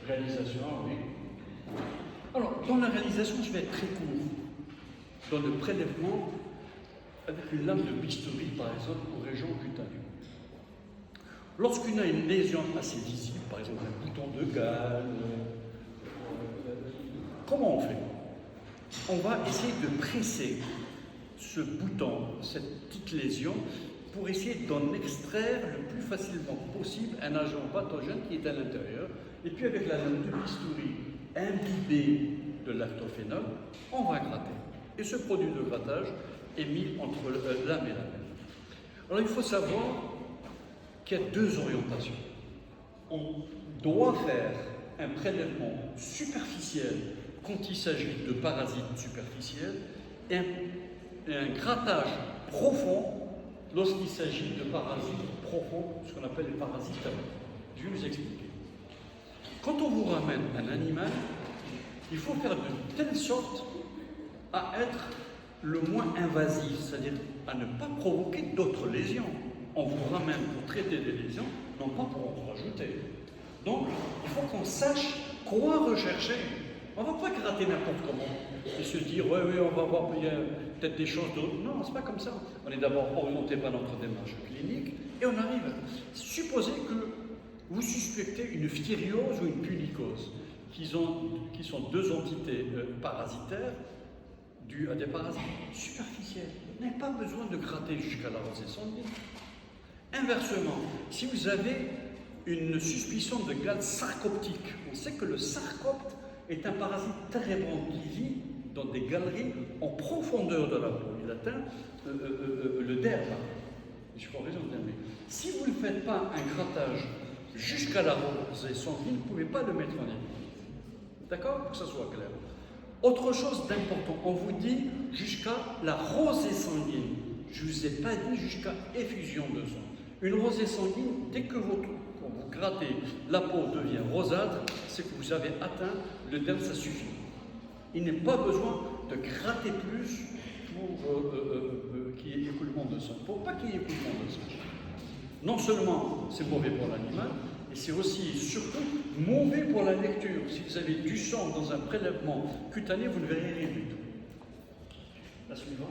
Réalisation, oui. Alors, dans la réalisation, je vais être très court. Dans le prélèvement, avec une lame de bistouri, par exemple, aux régions cutanées. Lorsqu'on a une lésion assez visible, par exemple un bouton de gale, comment on fait? On va essayer de presser ce bouton, cette petite lésion, pour essayer d'en extraire le plus facilement possible un agent pathogène qui est à l'intérieur. Et puis avec la lame de bistouri imbibée de lactophénol, on va gratter. Et ce produit de grattage est mis entre l'âme et la veine. Alors il faut savoir qu'il y a deux orientations. On doit faire un prélèvement superficiel quand il s'agit de parasites superficiels et un grattage profond lorsqu'il s'agit de parasites profonds, ce qu'on appelle les parasites à veine. Je vais vous expliquer. Quand on vous ramène un animal, il faut faire de telle sorte à être le moins invasif, c'est-à-dire à ne pas provoquer d'autres lésions. On vous ramène pour traiter des lésions, non pas pour en rajouter. Donc, il faut qu'on sache quoi rechercher. On ne va pas gratter n'importe comment et se dire, oui, on va voir peut-être des choses d'autres. Non, c'est pas comme ça. On est d'abord orienté par notre démarche clinique et on arrive. Supposez que vous suspectez une phthiriose ou une punicose, qui sont deux entités parasitaires dues à des parasites superficiels. Vous n'avez pas besoin de gratter jusqu'à la rosée sanguine. Inversement, si vous avez une suspicion de gale sarcoptique, on sait que le sarcopte est un parasite térébrant qui vit dans des galeries en profondeur de la peau. Il atteint le derme. Je crois raison de dire, mais si vous ne faites pas un grattage jusqu'à la rosée sanguine, vous ne pouvez pas le mettre en évidence. D'accord? Pour que ça soit clair. Autre chose d'important, on vous dit jusqu'à la rosée sanguine. Je ne vous ai pas dit jusqu'à effusion de sang. Une rosée sanguine, dès que vous grattez, la peau devient rosâtre, c'est que vous avez atteint le derme, ça suffit. Il n'est pas besoin de gratter plus pour qu'il y ait écoulement de sang. Pour pas qu'il y ait écoulement de sang. Non seulement c'est mauvais pour l'animal, et c'est aussi, surtout, mauvais pour la lecture. Si vous avez du sang dans un prélèvement cutané, vous ne verrez rien du tout. La suivante.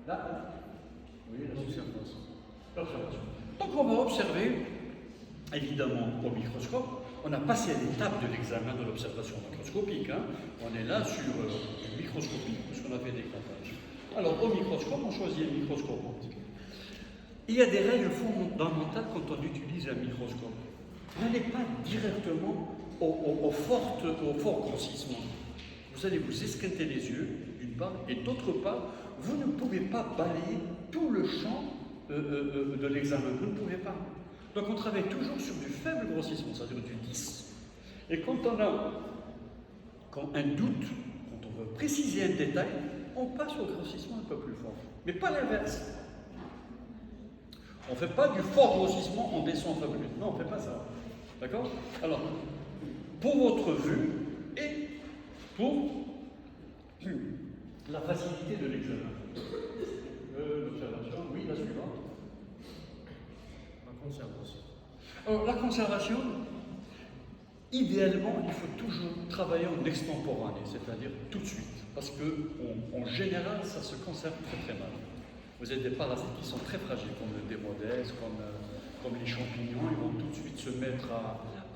Là, oui, l'observation. Donc on va observer, évidemment, au microscope. On a passé à l'étape de l'examen de l'observation macroscopique. On est là sur le microscopique, puisqu'on a fait des grattages. Alors, au microscope, on choisit un microscope optique. Il y a des règles fondamentales quand on utilise un microscope. N'allez pas directement au fort grossissement. Vous allez vous esquinter les yeux, d'une part, et d'autre part, vous ne pouvez pas balayer tout le champ de l'examen. Vous ne pouvez pas. Donc on travaille toujours sur du faible grossissement, c'est-à-dire du 10. Et quand on a un doute, quand on veut préciser un détail, on passe au grossissement un peu plus fort. Mais pas l'inverse. On ne fait pas du fort grossissement en descend faible. Non, on ne fait pas ça. D'accord? Alors, pour votre vue et pour la facilité de l'examen. L'observation, oui, la suivante. La conservation. Alors, la conservation, idéalement, il faut toujours travailler en extemporané, c'est-à-dire tout de suite. Parce qu'en général, ça se conserve très très mal. Vous avez des parasites qui sont très fragiles, comme le démodès, comme les champignons, ils vont tout de suite se mettre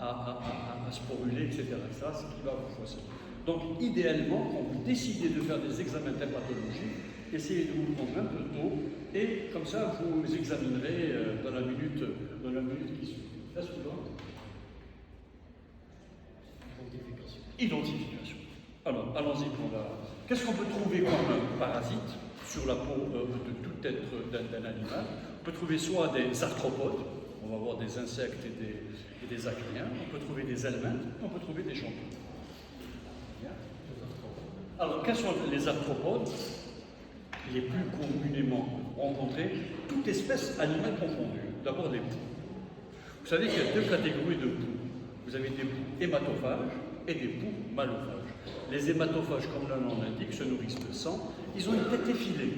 à sporuler, etc. Ça, c'est ce qui va vous fausser. Donc, idéalement, quand vous décidez de faire des examens pathologiques, essayez de vous prendre un peu tôt, et comme ça, vous examinerez dans la minute qui suit. La suivante. Identification. Alors, allons-y pour la... Qu'est-ce qu'on peut trouver comme parasite sur la peau de tout être d'un animal? On peut trouver soit des arthropodes, on va voir des insectes et des acariens, on peut trouver des helminths, on peut trouver des champignons. Alors, quels sont les arthropodes les plus communément rencontrés? Toute espèce animale confondue. D'abord les poux. Vous savez qu'il y a deux catégories de poux. Vous avez des poux hématophages et des poux malophages. Les hématophages, comme le nom l'indique, se nourrissent de sang. Ils ont une tête effilée,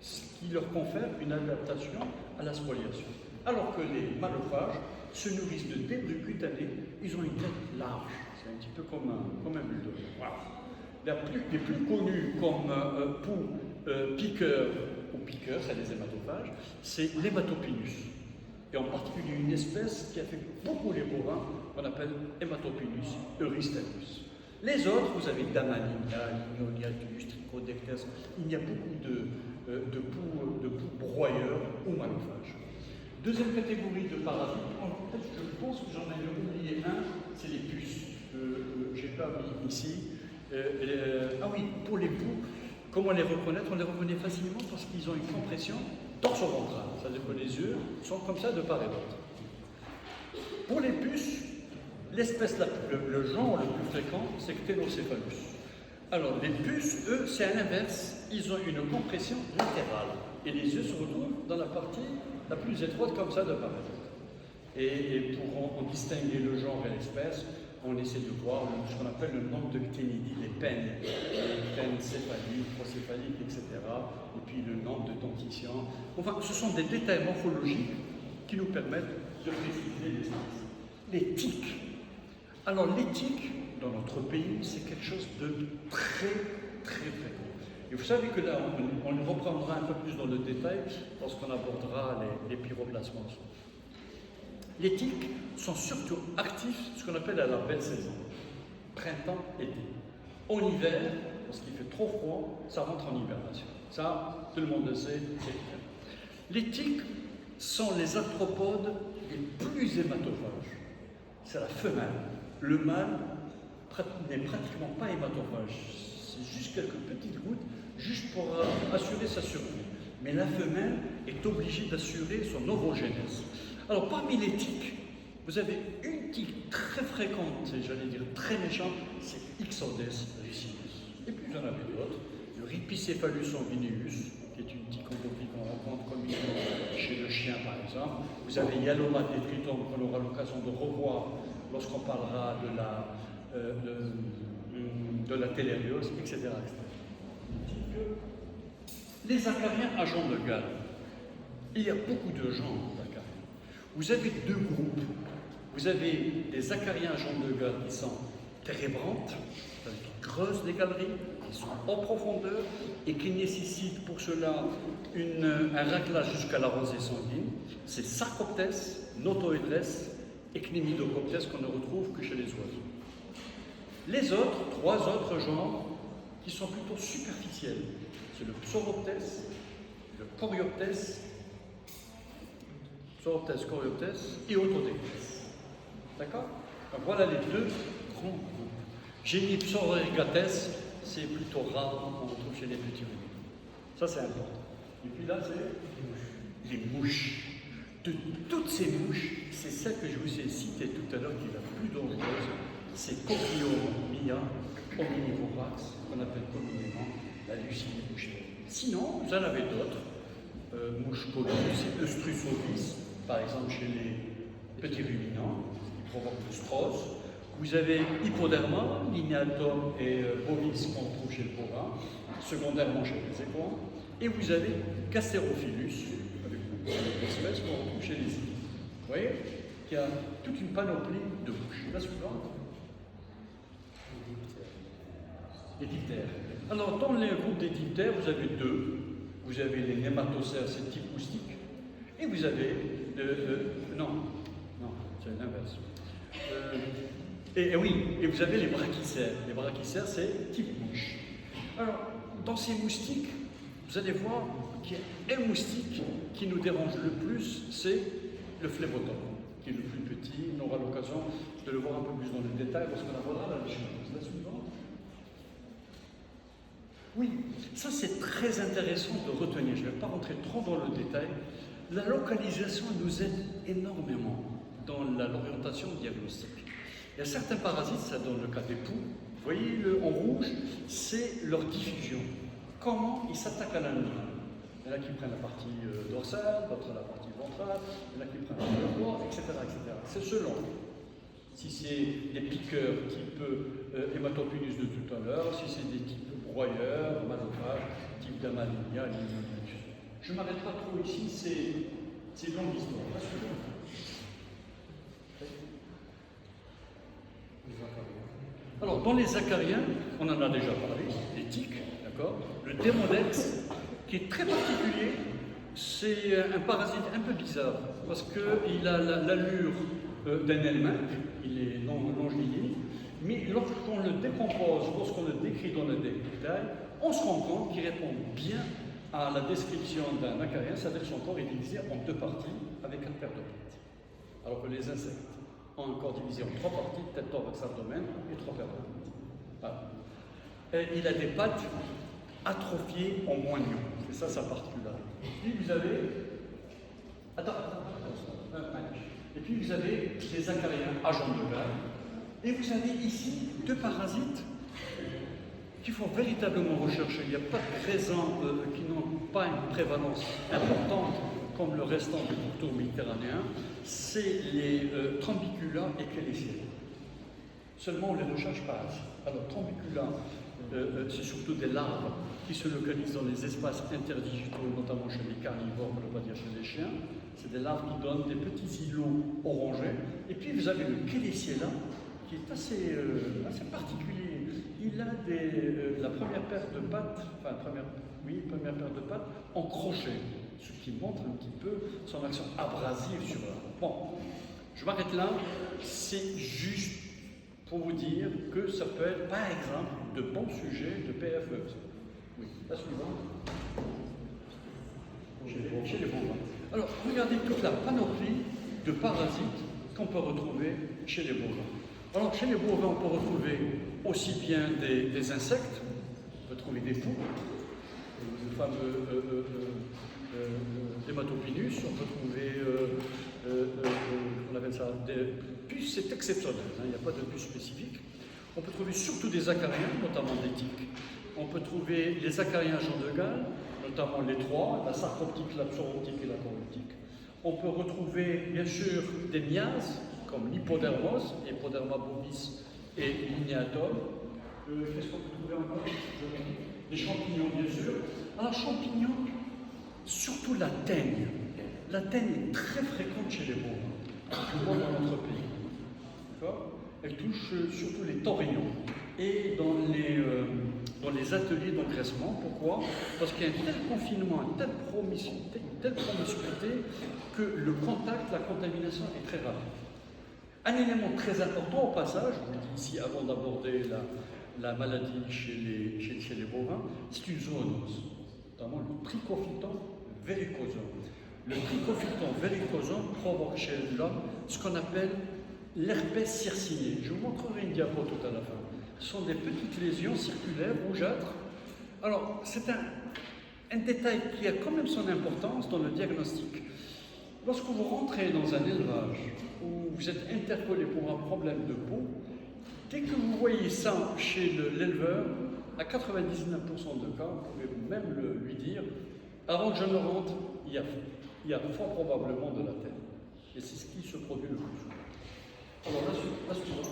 ce qui leur confère une adaptation à la spoliation. Alors que les malophages se nourrissent de débris cutanés, ils ont une tête large, c'est un petit peu comme un bulldozer. Voilà. Les plus connus comme piqueurs ou piqueurs, c'est les hématophages, c'est l'Hematopinus. Et en particulier une espèce qui a fait beaucoup les bovins, qu'on appelle Hematopinus euristanus. Les autres, vous avez Damalinia, Lignoniatus, Trichodectes, il y a beaucoup de poux broyeurs ou malophages. Deuxième catégorie de parasites, en fait, je pense que j'en ai oublié un, c'est les puces, que je n'ai pas mis ici. Ah oui, pour les poux, comment les reconnaître? On les reconnaît facilement parce qu'ils ont une compression dorso-ventrale. C'est-à-dire que les yeux sont comme ça de part et d'autre. Pour les puces, l'espèce, le genre le plus fréquent, c'est Ctenocéphalus. Alors, les puces, eux, c'est à l'inverse. Ils ont une compression latérale. Et les yeux se retrouvent dans la partie la plus étroite, comme ça, de part et d'autre. Et pour en distinguer le genre et l'espèce, on essaie de voir ce qu'on appelle le nombre de cténidies, les peines céphaliques, procéphaliques, etc. Et puis le nombre de dentitions. Enfin, ce sont des détails morphologiques qui nous permettent de préciser les espèces. Les tiques. Alors, les tiques, dans notre pays, c'est quelque chose de très, très fréquent. Et vous savez que là, on le reprendra un peu plus dans le détail lorsqu'on abordera les pyroplasmes. Les tiques sont surtout actifs, ce qu'on appelle à la belle saison, printemps-été. En hiver, lorsqu'il fait trop froid, ça rentre en hibernation. Ça, tout le monde le sait, c'est clair. Les tiques sont les arthropodes les plus hématophages. C'est la femelle. Le mâle n'est pratiquement pas hématophage. C'est juste quelques petites gouttes, juste pour assurer sa survie. Mais la femelle est obligée d'assurer son ovogénèse. Alors, parmi les tiques, vous avez une tique très fréquente, et j'allais dire très méchante, c'est Ixodes ricinus. Et puis, vous en avez d'autres. Le Rhipicéphalus sanguineus, qui est une tique endophique qu'on rencontre communément chez le chien, par exemple. Vous avez Yaloma detritum, qu'on aura l'occasion de revoir lorsqu'on parlera de la télériose, etc. Les acariens à jambes de Galles. Il y a beaucoup de genres d'acariens. Vous avez deux groupes. Vous avez des acariens à jambes de Galles qui sont térébrantes, qui creusent des galeries, qui sont en profondeur et qui nécessitent pour cela un raclage jusqu'à la rosée sanguine. C'est Sarcoptes, Notoetres et Cnimidocoptes qu'on ne retrouve que chez les oiseaux. Les autres, trois autres genres, qui sont plutôt superficiels, c'est le Psoroptes, le Coryoptes, Coryoptes et Autodectes. D'accord? Donc voilà les deux grands groupes. Genipsorergates, c'est plutôt rare, on retrouve chez les petits ruminants. Ça c'est important. Et puis là, c'est les mouches. De toutes ces mouches, c'est celle que je vous ai citée tout à l'heure qui est la plus dangereuse, c'est Copiomia omnivorax, qu'on appelle communément la lucine bouchée. Sinon, vous en avez d'autres. Mouches pollues, c'est Eustrusovis, par exemple chez les petits ruminants, qui provoquent le strose. Vous avez Hypoderma, Lignatum et Bovis qu'on trouve chez le bovin, secondairement chez les équins. Et vous avez Casterophilus, avec une espèce qu'on retrouve chez les îles. Vous voyez qu'il y a toute une panoplie de mouches. La suivante. Les diptères. Alors, dans les groupes des diptères, vous avez deux. Vous avez les nématocères, c'est type moustique. Et vous avez non, c'est l'inverse. Et oui, et vous avez les brachycères. Les brachycères, c'est type mouche. Alors, dans ces moustiques, vous allez voir qu'il y a un moustique qui nous dérange le plus, c'est le phlébotome, qui est le plus petit. On aura l'occasion de le voir un peu plus dans le détail lorsqu'on abordera la léchinoise. La suivante. Oui, ça c'est très intéressant de retenir. Je ne vais pas rentrer trop dans le détail. La localisation nous aide énormément dans l'orientation diagnostique. Il y a certains parasites, ça donne le cas des poux. Vous voyez, en rouge, c'est leur diffusion. Comment ils s'attaquent à l'animal. Il y en a qui prennent la partie dorsale, d'autres la partie ventrale, il y en a qui prennent le corps, etc. etc. C'est selon. Si c'est des piqueurs type Hematopinus de tout à l'heure, si c'est des types broyeurs, malophages, type Damalinia, Lignoniatus. Je ne m'arrête pas trop ici, c'est C'est une longue histoire. Alors, dans les acariens, on en a déjà parlé, les tiques, d'accord. Le démodex, qui est très particulier, c'est un parasite un peu bizarre, parce qu'il a l'allure d'un helminth, il est longiligne, mais lorsqu'on le décompose, lorsqu'on le décrit dans le détail, on se rend compte qu'il répond bien à la description d'un acarien, c'est-à-dire que son corps est divisé en 2 parties avec 4 paires de pattes. Alors que les insectes ont un corps divisé en 3 parties, tête, thorax, abdomen et 3 paires de pattes. Voilà. Et il a des pattes atrophiées en moignon, c'est ça sa particularité. Puis vous avez. Et puis vous avez les acariens agents de Gall. Et vous avez ici 2 parasites qu'il faut véritablement rechercher. Il n'y a pas de présents qui n'ont pas une prévalence importante comme le restant du pourtour méditerranéen. C'est les Trambicula et Chélicea. Seulement on les recherche pas assez. Alors Trambicula, c'est surtout des larves qui se localisent dans les espaces interdigitaux, notamment chez les carnivores, pour ne pas dire chez les chiens. C'est des larves qui donnent des petits îlots orangés. Et puis vous avez le Chélicea là, qui est assez particulier. Il a la première paire de pattes, première paire de pattes en crochet, ce qui montre un petit peu son action abrasive sur la. Bon, je m'arrête là, c'est juste pour vous dire que ça peut être, par exemple, de bons sujets de PFE. Oui, la suivante. Chez les bovins. Alors, regardez toute la panoplie de parasites qu'on peut retrouver chez les bovins. Alors, chez les bovins, on peut retrouver aussi bien des insectes, on peut trouver des poux, le fameux Hématopinus, on peut trouver, on appelle ça, des puces, c'est exceptionnel, hein, il n'y a pas de puce spécifique. On peut trouver surtout des acariens, notamment des tiques. On peut trouver les acariens agents de Gall, notamment les 3, la sarcoptique, la psoroptique et la coroptique. On peut retrouver, bien sûr, des miases, comme l'hypodermos, Hypoderma bovis et l'ignatum. Qu'est-ce qu'on peut trouver encore? Les champignons, bien sûr. Alors, champignons, surtout la teigne. La teigne est très fréquente chez les bovins, du moins dans notre pays. D'accord? Elle touche surtout les taurillons et dans les ateliers d'engraissement. Pourquoi? Parce qu'il y a un tel confinement, une telle promiscuité que le contact, la contamination est très rapide. Un élément très important au passage, je vous le dis ici avant d'aborder la maladie chez les bovins, c'est une zoonose, notamment le trichophyton verrucosum. Le trichophyton verrucosum provoque chez l'homme ce qu'on appelle l'herpès circiné. Je vous montrerai une diapo tout à la fin. Ce sont des petites lésions circulaires, rougeâtres. Alors, c'est un détail qui a quand même son importance dans le diagnostic. Lorsque vous rentrez dans un élevage où vous êtes interpellé pour un problème de peau, dès que vous voyez ça chez l'éleveur, à 99% de cas, vous pouvez même lui dire, avant que je ne rentre, il y a fort probablement de la tête. Et c'est ce qui se produit le plus souvent. Alors la suivante.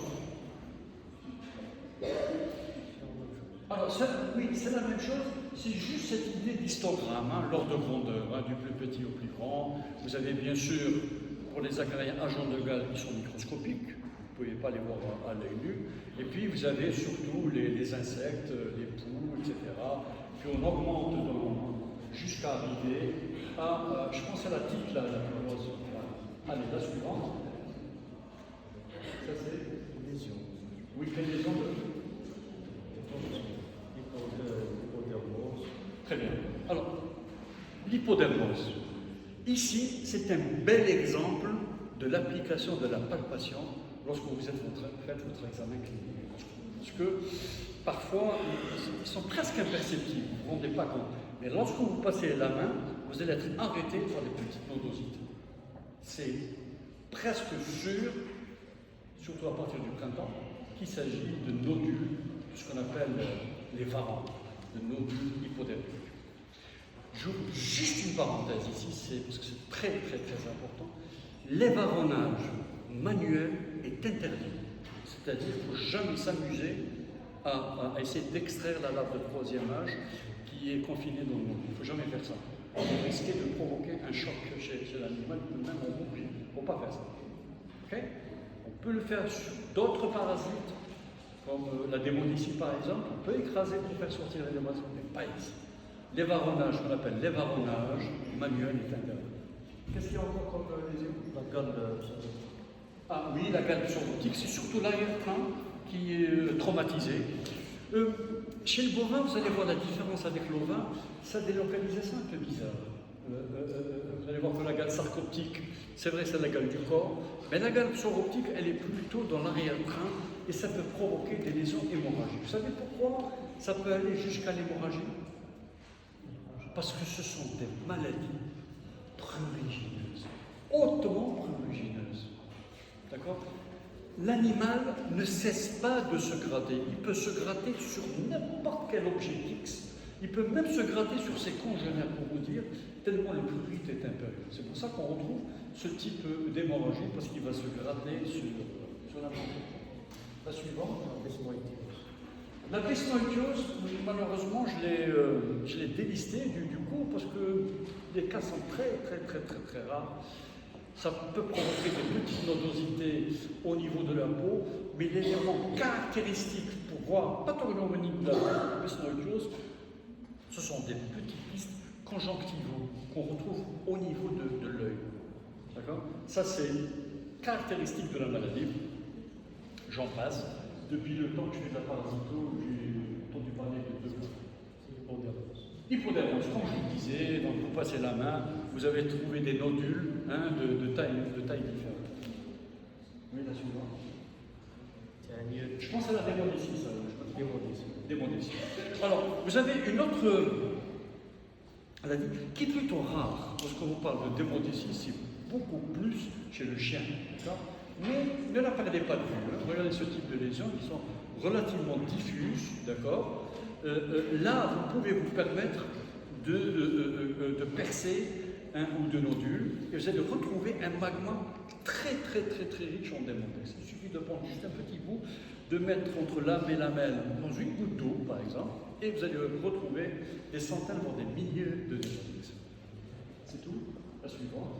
Alors oui, c'est la même chose, c'est juste cette idée d'histogramme, hein, l'ordre de grandeur, hein, du plus petit au plus grand. Vous avez bien sûr, pour les acariens agents de Gall, qui sont microscopiques, vous ne pouvez pas les voir à l'œil nu. Et puis vous avez surtout les insectes, les poux, etc. Puis on augmente jusqu'à arriver à, je pense à la tique, la plus grosse. Allez, la suivante. Ça c'est les lésions. Oui, les lésions de... Très bien. Alors, l'hypodermose. Ici, c'est un bel exemple de l'application de la palpation lorsque vous faites votre examen clinique. Parce que parfois, ils sont presque imperceptibles, vous ne vous rendez pas compte. Mais lorsque vous passez la main, vous allez être arrêté par des petites nodosités. C'est presque sûr, surtout à partir du printemps, qu'il s'agit de nodules, ce qu'on appelle les varans, de nodules hypodermiques. J'ouvre juste une parenthèse ici, parce que c'est très important. L'évaronnage manuel est interdit. C'est-à-dire qu'il ne faut jamais s'amuser à essayer d'extraire la larve de 3e âge qui est confinée dans le monde. Il ne faut jamais faire ça. vous risquez de provoquer un choc chez l'animal, même en boucle. Il ne faut pas faire ça. Okay? On peut le faire sur d'autres parasites, comme la démonicie par exemple. On peut écraser pour faire sortir les oiseaux, mais pas ici. L'évaronnage, qu'on appelle l'évaronnage manuel, est interdit. Qu'est-ce qu'il y a encore comme lésion? La gale. Ah oui, la gale optique, c'est surtout l'arrière-train qui est traumatisé. Chez le bovin, vous allez voir la différence avec l'ovin, sa délocalisation est un peu bizarre. Vous allez voir que la gale sarcoptique, c'est vrai, c'est la gale du corps, mais la gale psoroptique, elle est plutôt dans l'arrière-train et ça peut provoquer des lésions hémorragiques. Vous savez pourquoi ça peut aller jusqu'à l'hémorragie? Parce que ce sont des maladies prurigineuses, hautement prurigineuses. D'accord? L'animal ne cesse pas de se gratter. Il peut se gratter sur n'importe quel objet fixe. Il peut même se gratter sur ses congénères, pour vous dire, tellement le prurite est impérieux. C'est pour ça qu'on retrouve ce type d'hémorragie, parce qu'il va se gratter sur n'importe quoi. La suivante, la desmoïdiose, malheureusement, je l'ai délisté du coup, parce que les cas sont très rares. Ça peut provoquer des petites nodosités au niveau de la peau, mais l'élément caractéristique pour voir pathognomonique de la desmoïdiose, ce sont des petits pistes conjonctivaux qu'on retrouve au niveau de l'œil. D'accord? Ça, c'est caractéristique de la maladie. J'en passe. Depuis le temps que je fais de la parasito, j'ai entendu parler de deux hypodermos, comme je le disais, donc vous passez la main, vous avez trouvé des nodules de taille différente. Oui, la suivante. Je pense à la démonicie, ça. Démonicie. Alors, vous avez une autre maladie qui est plutôt rare. Lorsqu'on vous parle de démonicie, c'est beaucoup plus chez le chien. Mais ne la perdez pas de vue. Regardez ce type de lésions qui sont relativement diffuses, d'accord. Là, vous pouvez vous permettre de percer un ou deux nodules et vous allez retrouver un magma très riche en démondex. Il suffit de prendre juste un petit bout, de mettre entre l'âme et lamelle dans une goutte d'eau, par exemple, et vous allez retrouver des centaines, voire des milliers de démondex. C'est tout. La suivante.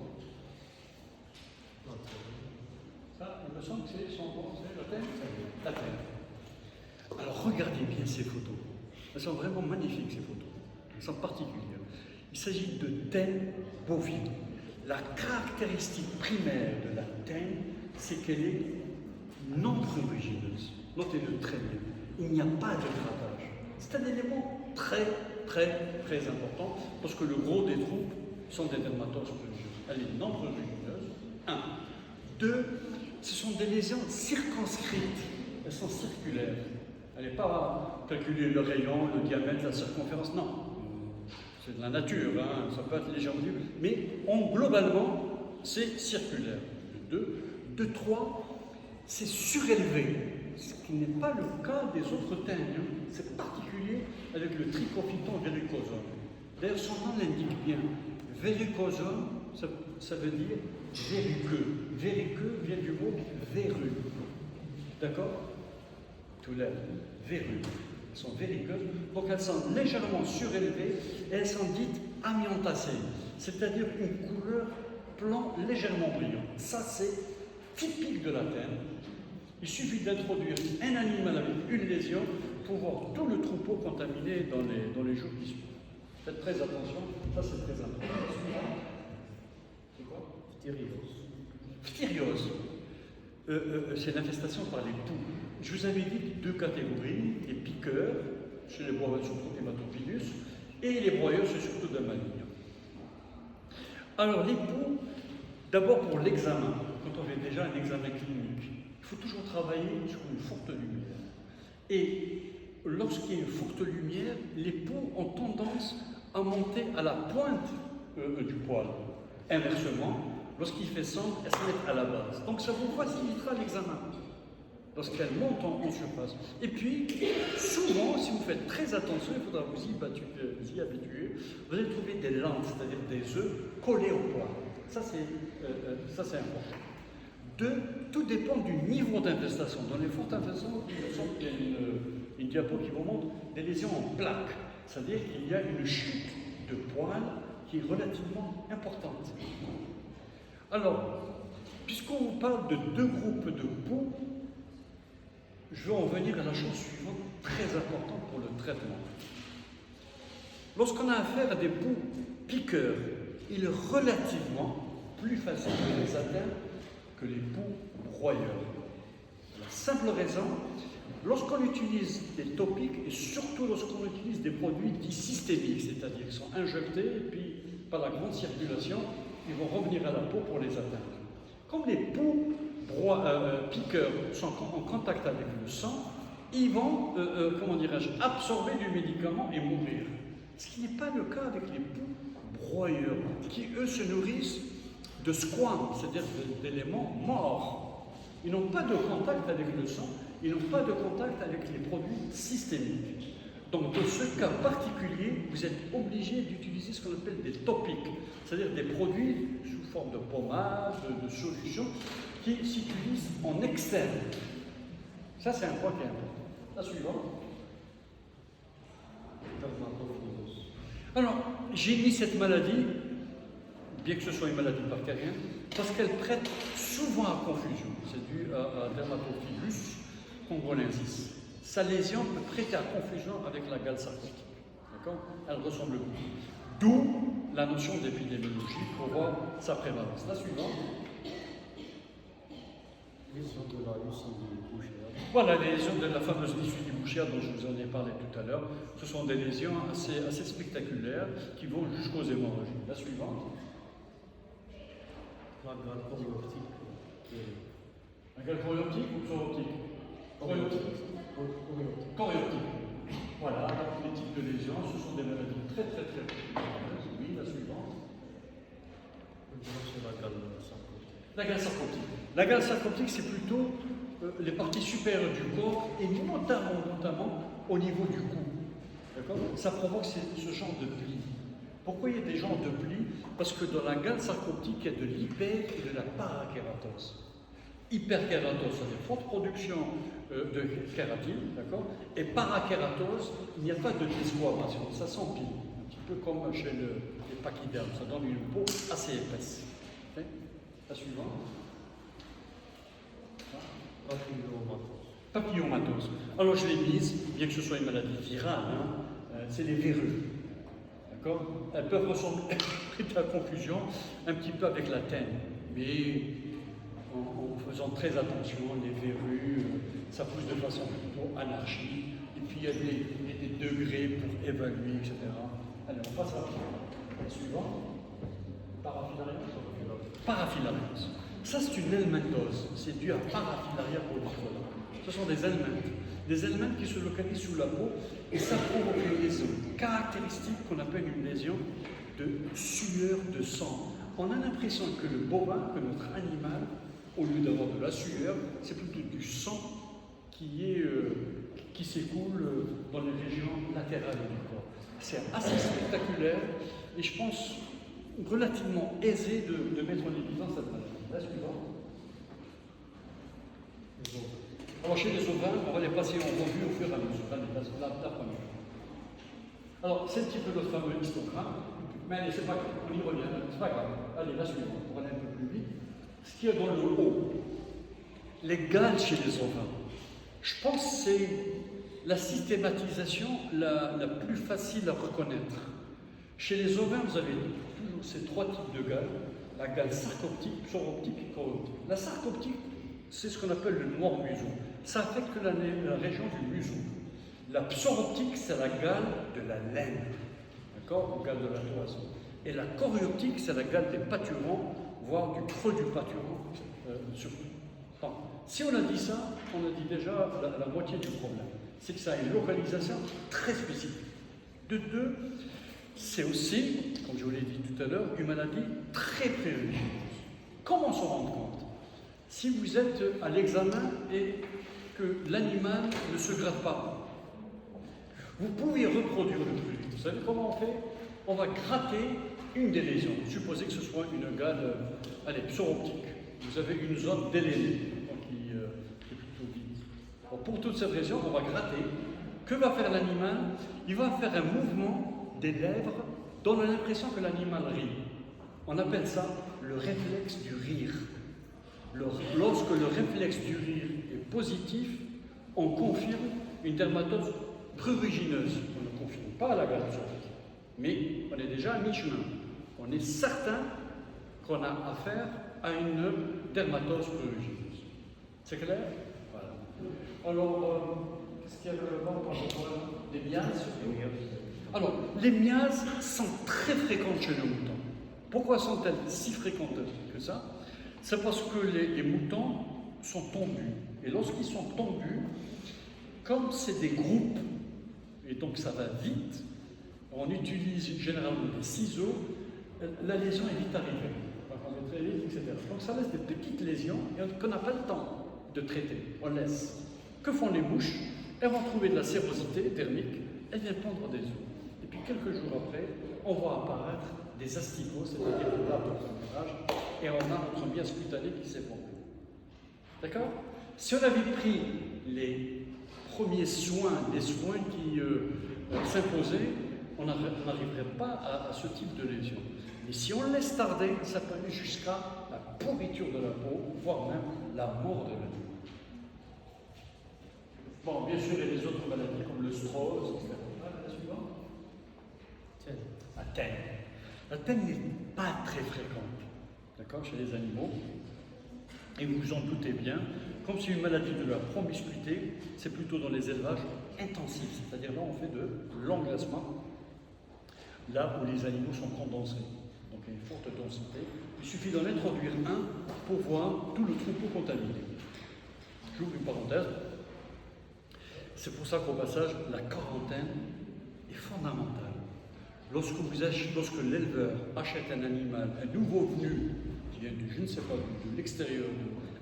Ça, il me semble que c'est la Terre. La Terre. Alors regardez bien ces photos. Elles sont vraiment magnifiques, ces photos. Elles sont particulières. Il s'agit de teigne bovine. La caractéristique primaire de la teigne, c'est qu'elle est non prurigineuse. Notez-le très bien. Il n'y a pas de grattage. C'est un élément très important parce que le gros des troubles sont des dermatoses prurigineuses. Elle est non prurigineuse. 1. 2. Ce sont des lésions circonscrites. Elles sont circulaires. Elle n'est pas calculer le rayon, le diamètre, la circonférence, non. C'est de la nature, ça peut être légèrement dur, mais globalement, c'est circulaire. 2. 3, c'est surélevé, ce qui n'est pas le cas des autres teignes. C'est particulier avec le trichophyton verrucosum. D'ailleurs, son nom l'indique bien. Verrucosum, ça veut dire verruqueux. Verruqueux vient du mot verru. D'accord? Tout l'air. Verrues. Elles sont verruqueuses, donc elles sont légèrement surélevées et elles sont dites amiantacées, c'est-à-dire une couleur blanc légèrement brillant. Ça, c'est typique de la teigne. Il suffit d'introduire un animal avec une lésion pour voir tout le troupeau contaminé dans les jours qui suivent. Faites très attention, ça c'est très important. C'est quoi? Phtériose. C'est l'infestation par les poux. Je vous avais dit deux catégories, les piqueurs, chez les broyeurs surtout hématopilus, et les broyeurs c'est surtout de maligne. Alors les poux, d'abord pour l'examen, quand on fait déjà un examen clinique, il faut toujours travailler sur une forte lumière. Et lorsqu'il y a une forte lumière, les poux ont tendance à monter à la pointe du poil. Inversement, lorsqu'il fait sombre, elles se mettent à la base. Donc ça vous facilitera l'examen lorsqu'elles montent en surface. Et puis, souvent, si vous faites très attention, il faudra vous y habituer, vous allez trouver des lentes, c'est-à-dire des œufs collés au poil. Ça, c'est important. 2, tout dépend du niveau d'infestation. Dans les fortes infestations, il y a une diapo qui vous montre des lésions en plaques. C'est-à-dire qu'il y a une chute de poils qui est relativement importante. Alors, puisqu'on parle de deux groupes de peau, je vais en venir à la chose suivante, très importante pour le traitement. Lorsqu'on a affaire à des poux piqueurs, il est relativement plus facile de les atteindre que les poux broyeurs. La simple raison, lorsqu'on utilise des topiques, et surtout lorsqu'on utilise des produits dits systémiques, c'est-à-dire qu'ils sont injectés et puis par la grande circulation, ils vont revenir à la peau pour les atteindre. Comme les poux piqueurs sont en contact avec le sang, ils vont, absorber du médicament et mourir. Ce qui n'est pas le cas avec les poux broyeurs, qui eux se nourrissent de squames, c'est-à-dire d'éléments morts. Ils n'ont pas de contact avec le sang, ils n'ont pas de contact avec les produits systémiques. Donc dans ce cas particulier, vous êtes obligé d'utiliser ce qu'on appelle des topiques, c'est-à-dire des produits sous forme de pommade, de solution, qui s'utilisent en externe. Ça, c'est un point qui est important. La suivante. Alors, j'ai mis cette maladie, bien que ce soit une maladie bactérienne, parce qu'elle prête souvent à confusion. C'est dû à Dermatophilus congolensis. Sa lésion peut prêter à confusion avec la gale sarcotique. D'accord? Elle ressemble beaucoup. D'où la notion d'épidémiologie pour voir sa prévalence. La suivante. Lésion de la Lucie bouchière. Voilà les lésions de la fameuse Lucie bouchière dont je vous en ai parlé tout à l'heure. Ce sont des lésions assez spectaculaires qui vont jusqu'aux hémorragies. La suivante. La gale chorioptique. La gale chorioptique ou chorioptique? Chorioptique. Chorioptique. Voilà, les types de lésions, ce sont des maladies très précieuses. Oui, la suivante. C'est la gale sarcotique. La gale sarcotique. La gale sarcotique, c'est plutôt les parties supérieures du corps et notamment au niveau du cou. D'accord? Ça provoque ce genre de plis. Pourquoi il y a des genres de plis? Parce que dans la gale sarcotique, il y a de l'hyper et de la parakératose. Hyperkératose, c'est-à-dire forte production de kératine, d'accord? Et parakératose, il n'y a pas de desquamation, ça s'empile, un petit peu comme chez les pachydermes, ça donne une peau assez épaisse. Okay? La suivante. Papillomatose. Alors je l'ai mise, bien que ce soit une maladie virale, c'est les verrues. D'accord? Elles peuvent ressembler à la confusion un petit peu avec la teigne, mais en faisant très attention, les verrues, ça pousse de façon plutôt anarchique, et puis il y a des degrés pour évaluer, etc. Allez, on passe à la suivante. Paraphilariose. Ça, c'est une helminthose. C'est dû à Paraphilaria prolifola. Ce sont des helminths. Des helminths qui se localisent sous la peau, et ça provoque une lésion caractéristique qu'on appelle une lésion de sueur de sang. On a l'impression que le bovin, que notre animal, au lieu d'avoir de la sueur, c'est plutôt du sang qui s'écoule dans les régions latérales du corps. C'est assez spectaculaire et je pense relativement aisé de mettre en évidence cette maladie. La suivante. Alors chez les ovins, on va les passer en revue au fur et à mesure. La première. Alors c'est un petit peu notre fameux histogramme, mais allez, c'est pas grave, on y revient, c'est pas grave. Allez, la suivante, pour aller un peu plus vite. Ce qu'il y a dans le haut, les gales chez les ovins, je pense que c'est la systématisation la plus facile à reconnaître. Chez les ovins, vous avez toujours ces trois types de gales, la gale sarcoptique, psoroptique et chorioptique. La sarcoptique, c'est ce qu'on appelle le noir museau. Ça affecte que la région du museau. La psoroptique, c'est la gale de la laine, d'accord, ou gale de la toison. Et la chorioptique, c'est la gale des pâturons, voire du creux du pâturon, surtout. Bon, si on a dit ça, on a dit déjà la moitié du problème. C'est que ça a une localisation très spécifique. De deux, c'est aussi, comme je vous l'ai dit tout à l'heure, une maladie très religieuse. Comment s'en rendre compte? Si vous êtes à l'examen et que l'animal ne se gratte pas, vous pouvez reproduire le bruit. Vous savez comment on fait? On va gratter une des lésions. Supposez que ce soit une gale psoroptique. Vous avez une zone délénée qui est plutôt vide. Bon, pour toute cette raison, on va gratter. Que va faire l'animal? Il va faire un mouvement des lèvres donne l'impression que l'animal rit. On appelle ça le réflexe du rire. Lorsque le réflexe du rire est positif, on confirme une dermatose prurigineuse. On ne confirme pas la gale psoriatique, mais on est déjà à mi-chemin. On est certain qu'on a affaire à une dermatose prurigineuse. C'est clair? Voilà. Alors, qu'est-ce qu'il y a de relevant par rapport à des miases? Alors, les miases sont très fréquentes chez le mouton. Pourquoi sont-elles si fréquentes que ça? C'est parce que les moutons sont tondus. Et lorsqu'ils sont tondus, comme c'est des groupes, et donc ça va vite, on utilise généralement des ciseaux, la lésion est vite arrivée. On va très vite, etc. Donc ça laisse des petites lésions qu'on n'a pas le temps de traiter. On laisse. Que font les mouches? Elles vont trouver de la sérosité thermique, elles viennent pondre des œufs. Et puis quelques jours après, on voit apparaître des asticots, c'est-à-dire des lattes au fromage, et on a notre miase cutanée qui s'est formée. D'accord? Si on avait pris les premiers soins, des soins qui s'imposaient, on n'arriverait pas à ce type de lésion. Mais si on laisse tarder, ça peut aller jusqu'à la pourriture de la peau, voire même la mort de l'animal. Bon, bien sûr, il y a des autres maladies comme le strose, etc. La suivante? La teigne. La teigne n'est pas très fréquente, d'accord, chez les animaux. Et vous vous en doutez bien, comme c'est une maladie de la promiscuité, c'est plutôt dans les élevages intensifs, c'est-à-dire là on fait de l'englacement, là où les animaux sont condensés, donc il y a une forte densité. Il suffit d'en introduire un pour voir tout le troupeau contaminé. J'ouvre une parenthèse. C'est pour ça qu'au passage, la quarantaine est fondamentale. Lorsque l'éleveur achète un animal, un nouveau venu, qui vient de je ne sais pas de l'extérieur,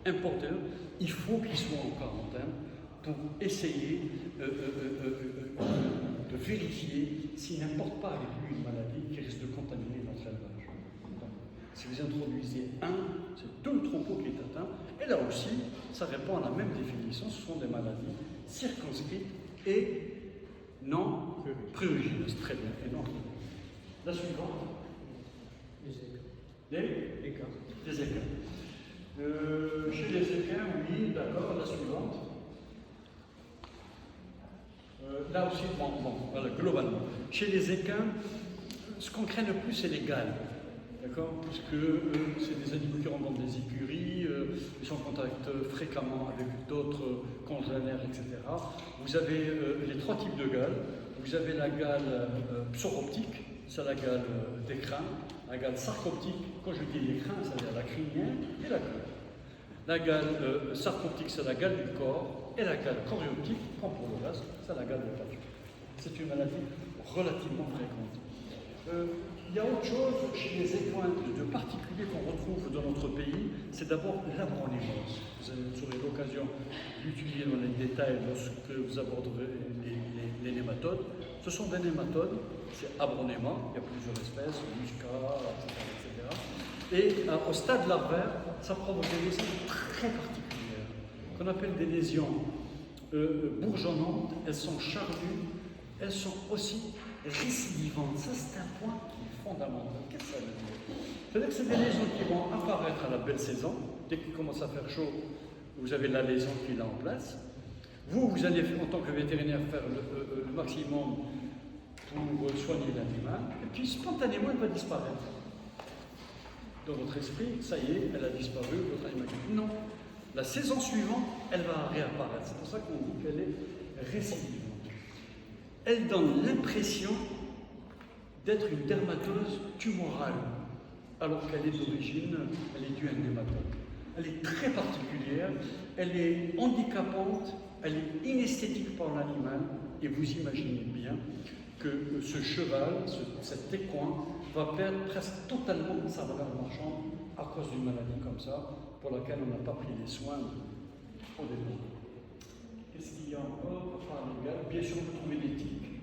importeur, il faut qu'il soit en quarantaine pour essayer de vérifier s'il n'importe pas avec lui une maladie qui risque de contaminer notre élevage. Donc, si vous introduisez un, c'est tout le troupeau qui est atteint. Et là aussi, ça répond à la même définition, ce sont des maladies circonscrites et non prurigineuses. Très bien, et non. La suivante. Les équins. Les équins. Chez les équins, oui, d'accord, la suivante. Là aussi, bon, voilà, globalement. Chez les équins, ce qu'on craint le plus, c'est les galles. D'accord? Puisque c'est des animaux qui rentrent dans des écuries, ils sont en contact fréquemment avec d'autres congénères, etc. Vous avez les trois types de galles. Vous avez la gale psoroptique, c'est la gale des crins. La gale sarcoptique, quand je dis les crins, c'est-à-dire la crinière et la queue. La gale sarcoptique, c'est la gale du corps. Et la gale chorioptique, comme pour le reste, c'est la gale de pâture. C'est une maladie relativement fréquente. Il y a autre chose chez les équins de particulier qu'on retrouve dans notre pays, c'est d'abord l'abronémose. Vous aurez l'occasion d'étudier dans les détails lorsque vous aborderez les nématodes. Ce sont des nématodes, c'est abronéma, il y a plusieurs espèces, musca, etc. Et au stade larvaire, ça provoque des lésions très particulières, qu'on appelle des lésions bourgeonnantes, elles sont charnues, elles sont aussi récidivantes. Ça, c'est un point qui est fondamental. Qu'est-ce que ça veut dire? C'est-à-dire que c'est des lésions qui vont apparaître à la belle saison. Dès qu'il commence à faire chaud, vous avez la lésion qui est là en place. Vous allez, en tant que vétérinaire, faire le maximum pour soigner l'animal, et puis spontanément, elle va disparaître. Dans votre esprit, ça y est, elle a disparu, votre animal. Non. La saison suivante, elle va réapparaître. C'est pour ça qu'on dit qu'elle est récidivante. Elle donne l'impression d'être une dermatose tumorale, alors qu'elle est d'origine, elle est due à un nématode. Elle est très particulière, elle est handicapante, elle est inesthétique pour l'animal, et vous imaginez bien que ce cheval, cet équin, va perdre presque totalement sa valeur marchande à cause d'une maladie comme ça, pour laquelle on n'a pas pris les soins au départ. Qu'est-ce qu'il y a encore pour parler de galles? Bien sûr, on peut trouver des tiques.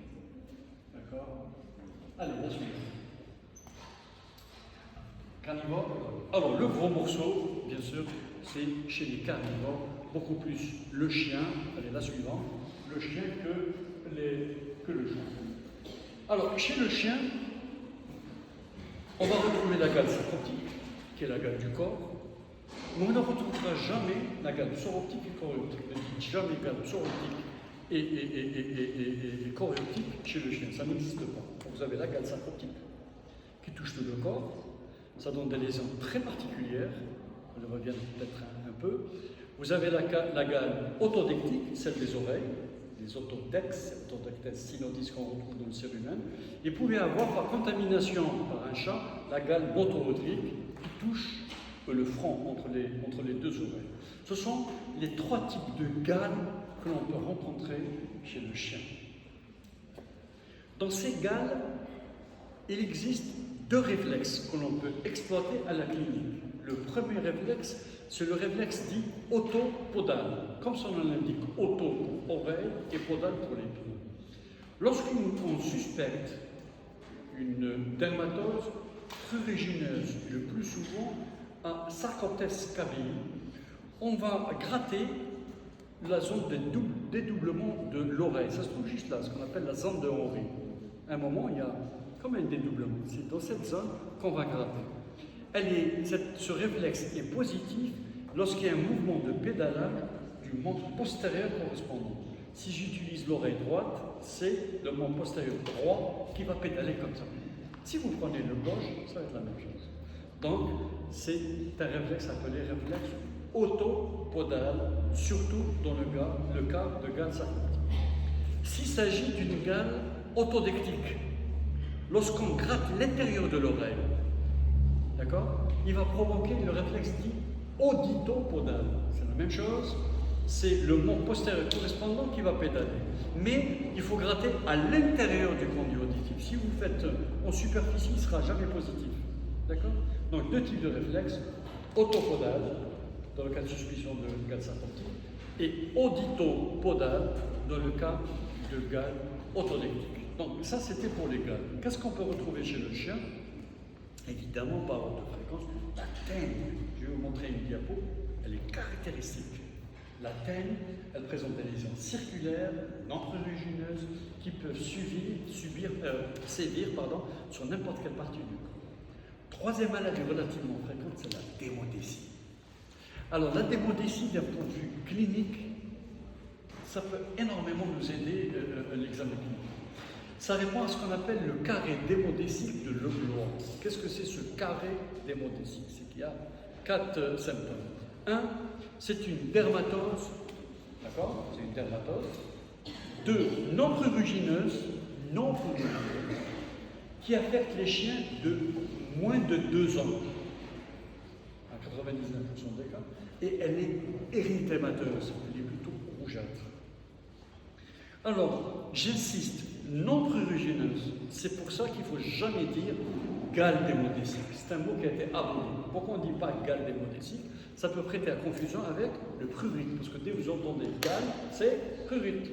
D'accord? Allez, la suivante. Carnivore. Alors, le gros morceau, bien sûr, c'est chez les carnivores, beaucoup plus le chien, allez, la suivante, le chien que le chien. Alors, chez le chien, On va retrouver la gale sacroptique, qui est la gale du corps, mais on ne retrouvera jamais la gale soroptique et choréoptique. Ne dites jamais gale soroptique et choréoptique chez le chien, ça n'existe pas. Donc vous avez la gale sacroptique qui touche tout le corps, ça donne des lésions très particulières, on y revient peut-être un peu. Vous avez la gale autodectique, celle des oreilles, les autodex synodis qu'on retrouve dans le cérumen. Et vous pouvez avoir par contamination par un chat la gale motorhodrique qui touche le front entre les deux oreilles. Ce sont les trois types de gales que l'on peut rencontrer chez le chien. Dans ces gales, il existe deux réflexes que l'on peut exploiter à la clinique. Le premier réflexe, c'est le réflexe dit autopodal. Comme son nom l'indique, auto pour oreille et podal pour les pieds. Lorsqu'on suspecte une dermatose prurigineuse, le plus souvent à Sarcoptes cabii, on va gratter la zone de dédoublement de l'oreille. Ça se trouve juste là, ce qu'on appelle la zone de Henry. À un moment, il y a comme un dédoublement. C'est dans cette zone qu'on va gratter. Ce réflexe est positif lorsqu'il y a un mouvement de pédalage du membre postérieur correspondant. Si j'utilise l'oreille droite, c'est le membre postérieur droit qui va pédaler comme ça. Si vous prenez le gauche, ça va être la même chose. Donc, c'est un réflexe appelé réflexe autopodal, surtout dans le cas de gale sacroptique. S'il s'agit d'une gale autodectique, lorsqu'on gratte l'intérieur de l'oreille, d'accord, il va provoquer le réflexe dit auditopodal. C'est la même chose, c'est le membre postérieur correspondant qui va pédaler. Mais il faut gratter à l'intérieur du conduit auditif. Si vous faites en superficie, il ne sera jamais positif. D'accord? Donc deux types de réflexes, autopodal, dans le cas de suspicion de gale sacroptique, et auditopodal, dans le cas de gale autodectique. Donc ça, c'était pour les gales. Qu'est-ce qu'on peut retrouver chez le chien? Évidemment, par ordre de fréquence, la teigne. Je vais vous montrer une diapo, elle est caractéristique. La teigne, elle présente des lésions circulaires, non prurigineuses, qui peuvent sévir sur n'importe quelle partie du corps. Troisième maladie relativement fréquente, c'est la démodécie. Alors, la démodécie, d'un point de vue clinique, ça peut énormément nous aider l'examen clinique. Ça répond à ce qu'on appelle le carré démodécique de Leglois. Qu'est-ce que c'est ce carré démodécique? C'est qu'il y a 4 symptômes. 1, c'est une dermatose, d'accord? C'est une dermatose. 2, non prurigineuse, qui affecte les chiens de moins de 2 ans, à 99% des cas, et elle est érythémateuse, elle est plutôt rougeâtre. Alors, j'insiste, non prurigineuse, c'est pour ça qu'il ne faut jamais dire gale démodécique. C'est un mot qui a été aboli. Pourquoi on ne dit pas gale démodécique? Ça peut prêter à confusion avec le prurite, parce que dès que vous entendez gale, c'est prurite.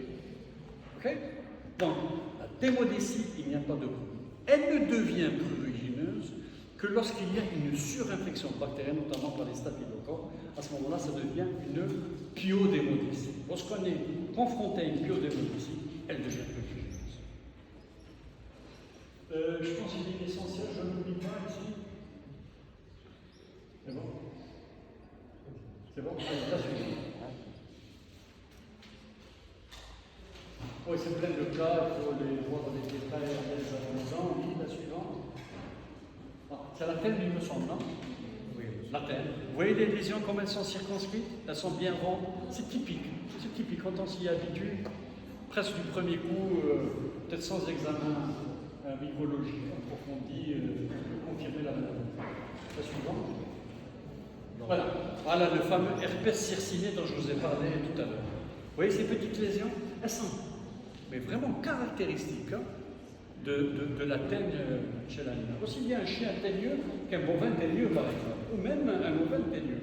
Ok? Donc, la démodécie, il n'y a pas de prurite. Elle ne devient prurigineuse que lorsqu'il y a une surinfection bactérienne, notamment par les staphylocoques. À ce moment-là, ça devient une pyodémodécie. Lorsqu'on est confronté à une pyodémodécie, elle devient prurigineuse. Je pense qu'il est essentiel, je n'oublie pas ici. C'est bon? C'est bon? Allez, la suivante. Oui, c'est plein de cas, il faut les voir dans les détails les amusants. Oui, la suivante. Ah, c'est la telle, il me semble, non? Oui, la telle. Vous voyez les lésions, comme elles sont circonscrites? Elles sont bien rondes. C'est typique. C'est typique. Quand on s'y habitue, presque du premier coup, peut-être sans examen mycologique approfondi, confirmer la maladie. La suivante. Voilà. Voilà le fameux herpès circiné dont je vous ai parlé tout à l'heure. Vous voyez ces petites lésions? Elles sont mais vraiment caractéristiques de la teigne chez l'animal. Aussi bien un chien teigneux qu'un bovin teigneux, par exemple, ou même un ovin teigneux.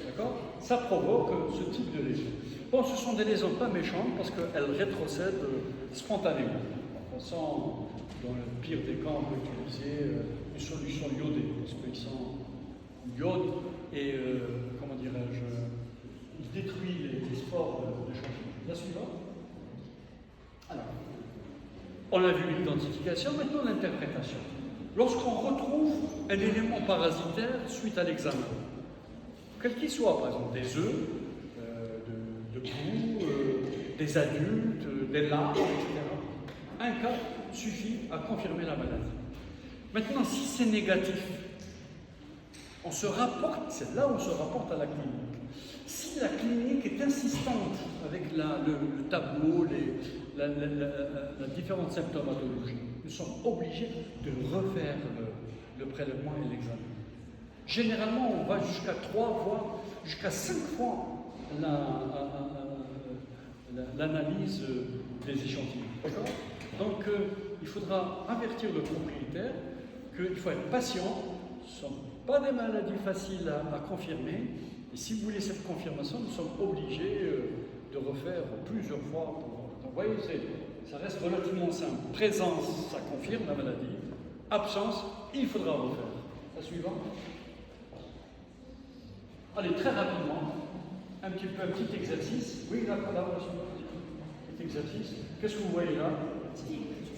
D'accord? Ça provoque ce type de lésion. Bon, ce sont des lésions pas méchantes parce qu'elles rétrocèdent spontanément. On sent, dans le pire des cas, on peut utiliser une solution iodée, parce qu'ils sont iode et, comment dirais-je, il détruit les spores de champignons. La suivante. Alors, on a vu l'identification, maintenant l'interprétation. Lorsqu'on retrouve un élément parasitaire suite à l'examen, quel qu'il soit, par exemple des œufs, de poux, des adultes, des larves, etc., un cas suffit à confirmer la maladie. Maintenant, si c'est négatif, on se rapporte, c'est là où on se rapporte à la clinique. Si la clinique est insistante avec le tableau, la différentes symptomatologies, nous sommes obligés de refaire le prélèvement et l'examen. Généralement, on va jusqu'à 3 voire jusqu'à 5 fois l'analyse des échantillons. D'accord ? Donc, il faudra avertir le propriétaire qu'il faut être patient. Ce ne sont pas des maladies faciles à confirmer. Et si vous voulez cette confirmation, nous sommes obligés de refaire plusieurs fois. Donc, vous voyez, ça reste relativement simple. Présence, ça confirme la maladie. Absence, il faudra refaire. La suivante. Allez, très rapidement, un petit exercice. Oui, là, la suivante. Petit exercice. Qu'est-ce que vous voyez là?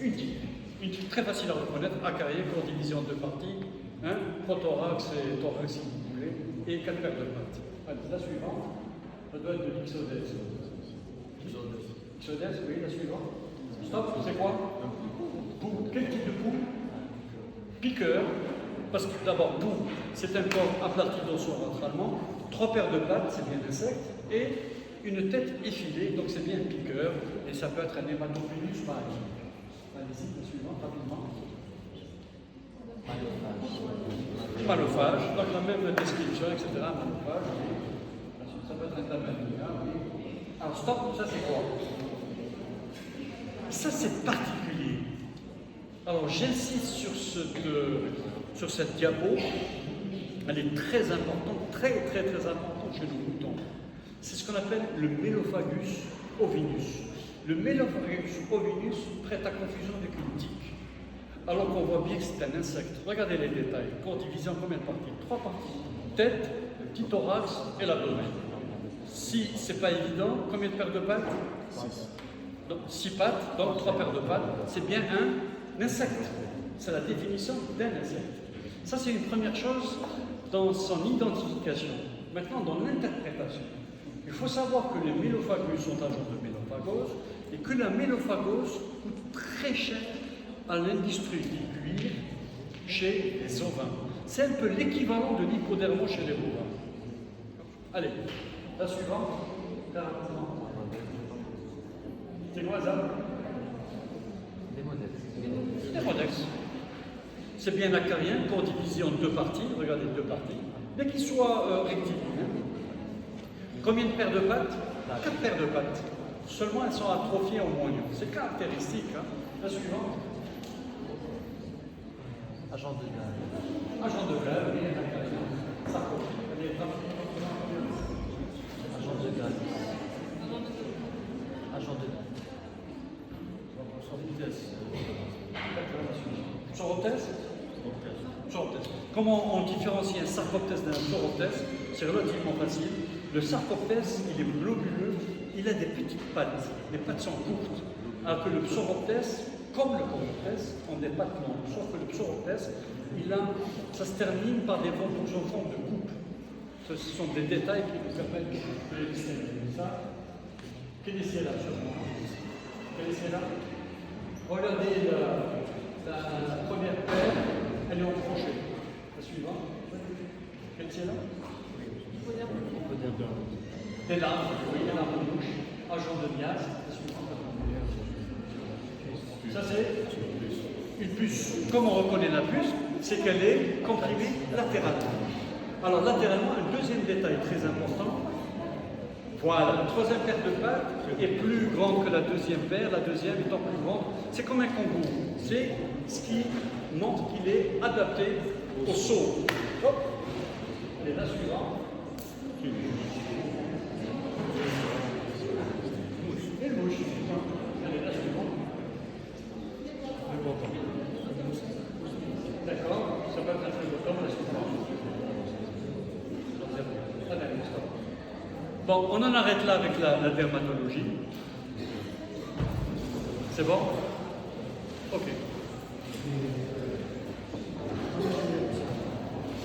Une tique très facile à reconnaître. Acarien, corps division en 2 parties. Hein, prothorax et thorax, si vous voulez. Et 4 paires de pattes. Allez, la suivante. Ça doit être de l'ixodèse. Ixodèse, oui, la suivante. Stop, c'est quoi? Poux. Quel type de poux? Piqueur. Parce que d'abord, poux, c'est un corps aplati dorso-ventralement. 3 paires de pattes, c'est bien insecte. Et une tête effilée, donc c'est bien piqueur. Et ça peut être un hématopénus, par exemple. Allez-y, la suivante, rapidement. Malophage, donc la même description, etc. Malophage, oui. Ça peut être un tabac, oui. Alors, stop, ça c'est quoi? Ça c'est particulier. Alors, j'insiste sur cette diapo. Elle est très importante, très importante chez nos moutons. C'est ce qu'on appelle le Melophagus ovinus. Le Melophagus ovinus prête à confusion avec une tique. Alors qu'on voit bien que c'est un insecte. Regardez les détails. Corps divisé en combien de parties? 3 parties. Tête, le petit thorax et l'abdomen. Si c'est pas évident, combien de paires de pattes? 6. Donc 6 pattes, donc 3 paires de pattes. C'est bien un insecte. C'est la définition d'un insecte. Ça, c'est une première chose dans son identification. Maintenant, dans l'interprétation. Il faut savoir que les mélophagus sont un genre de mélophagose et que la mélophagose coûte très cher à l'industrie du cuir chez les ovins. C'est un peu l'équivalent de l'hypodermo chez les bovins. Allez, la suivante. C'est quoi ça? Des modex. C'est bien acarien, corps divisé en 2 parties. Regardez, 2 parties. Dès qu'il soit rectiligne. Combien de paires de pattes? 4 paires de pattes. Seulement elles sont atrophiées au moignon. C'est caractéristique. Hein. La suivante. Agent de grève. Agent de grève, oui, ça Agent de grève. Agent de grève. Psoroptès. Psoroptès. Comment on différencie un sarcoptès d'un psoroptès? C'est relativement facile. Le sarcoptès, il est globuleux, il a des petites pattes. Les pattes sont courtes. Alors que le psoroptès, comme le coroptès, ont des pattes longues. Sauf que le psoroptès, ça se termine par des ventouse en forme de coupe. Ce sont des détails qui nous permettent de les distinguer. Ça, quel est là seulement? Quel est là? Regardez la première paire, elle est en crochet. La suivante. Quel est là? Des larmes, oui, des larmes de bouche. Agent de Mias. La suivante. Ça c'est une puce. Comme on reconnaît la puce, c'est qu'elle est comprimée latéralement. Alors latéralement, un deuxième détail très important. Voilà, la troisième paire de pattes est plus grande que la deuxième paire, la deuxième étant plus grande. C'est comme un kangourou. C'est ce qui montre qu'il est adapté au saut. Hop. Allez, la suivante. Et le mouche. Allez, la suivante. D'accord, ça va être un très beau temps, la suivante. Bon, on en arrête là avec la dermatologie. C'est bon? Ok.